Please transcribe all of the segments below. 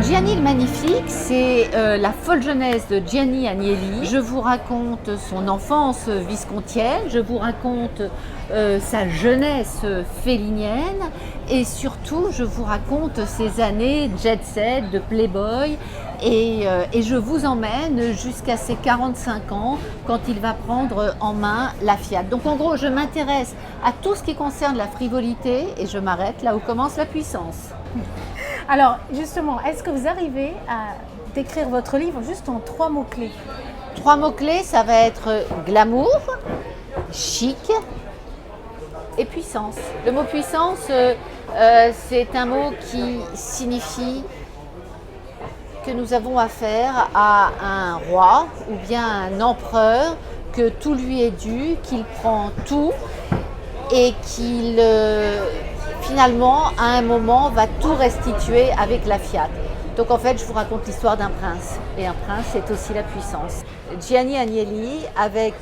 Gianni le Magnifique, c'est la folle jeunesse de Gianni Agnelli. Je vous raconte son enfance viscontienne, je vous raconte sa jeunesse félinienne et surtout je vous raconte ses années jet set, de playboy et je vous emmène jusqu'à ses 45 ans quand il va prendre en main la Fiat. Donc en gros, je m'intéresse à tout ce qui concerne la frivolité et je m'arrête là où commence la puissance. Alors justement, est-ce que vous arrivez à décrire votre livre juste en 3 mots-clés? 3 mots-clés, ça va être glamour, chic et puissance. Le mot puissance, c'est un mot qui signifie que nous avons affaire à un roi ou bien un empereur, que tout lui est dû, qu'il prend tout et qu'il finalement à un moment va tout restituer avec la Fiat. Donc en fait je vous raconte l'histoire d'un prince et un prince c'est aussi la puissance. Gianni Agnelli avec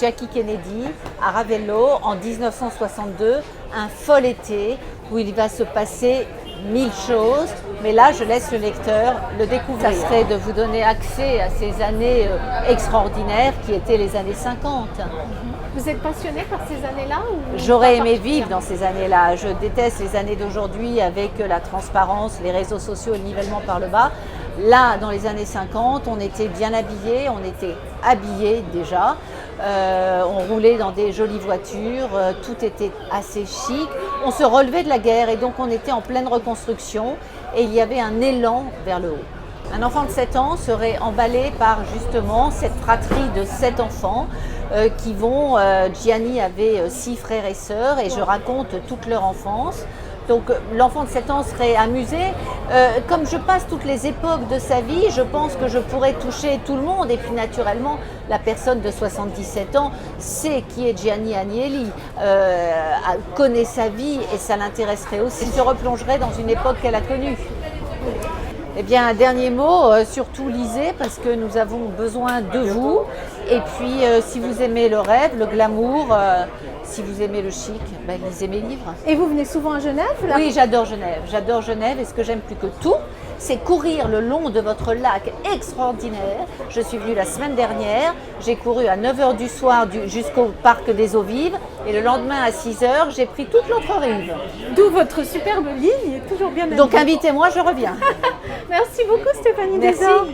Jackie Kennedy à Ravello en 1962, un fol été où il va se passer 1000 choses, mais là je laisse le lecteur le découvrir. Ça serait de vous donner accès à ces années extraordinaires qui étaient les années 50. Vous êtes passionné par ces années-là ou J'aurais pas aimé vivre dans ces années-là. Je déteste les années d'aujourd'hui avec la transparence, les réseaux sociaux et le nivellement par le bas. Là, dans les années 50, on était bien habillés, on était habillés déjà. On roulait dans des jolies voitures, tout était assez chic. On se relevait de la guerre et donc on était en pleine reconstruction et il y avait un élan vers le haut. Un enfant de 7 ans serait emballé par justement cette fratrie de 7 enfants qui vont, Gianni avait 6 frères et sœurs et je raconte toute leur enfance. Donc l'enfant de 7 ans serait amusé. Comme je passe toutes les époques de sa vie, je pense que je pourrais toucher tout le monde. Et puis naturellement, la personne de 77 ans sait qui est Gianni Agnelli, connaît sa vie et ça l'intéresserait aussi. Il se replongerait dans une époque qu'elle a connue. Eh bien, un dernier mot, surtout lisez parce que nous avons besoin de vous. Et puis, si vous aimez le rêve, le glamour, si vous aimez le chic, ben, lisez mes livres. Et vous venez souvent à Genève là? Oui, j'adore Genève. J'adore Genève et ce que j'aime plus que tout, c'est courir le long de votre lac extraordinaire. Je suis venue la semaine dernière, j'ai couru à 9h du soir jusqu'au parc des Eaux Vives et le lendemain à 6h, j'ai pris toute l'autre rive. D'où votre superbe livre, il est toujours bien Donc invitez-moi, je reviens. Merci beaucoup Stéphanie Merci. Desor.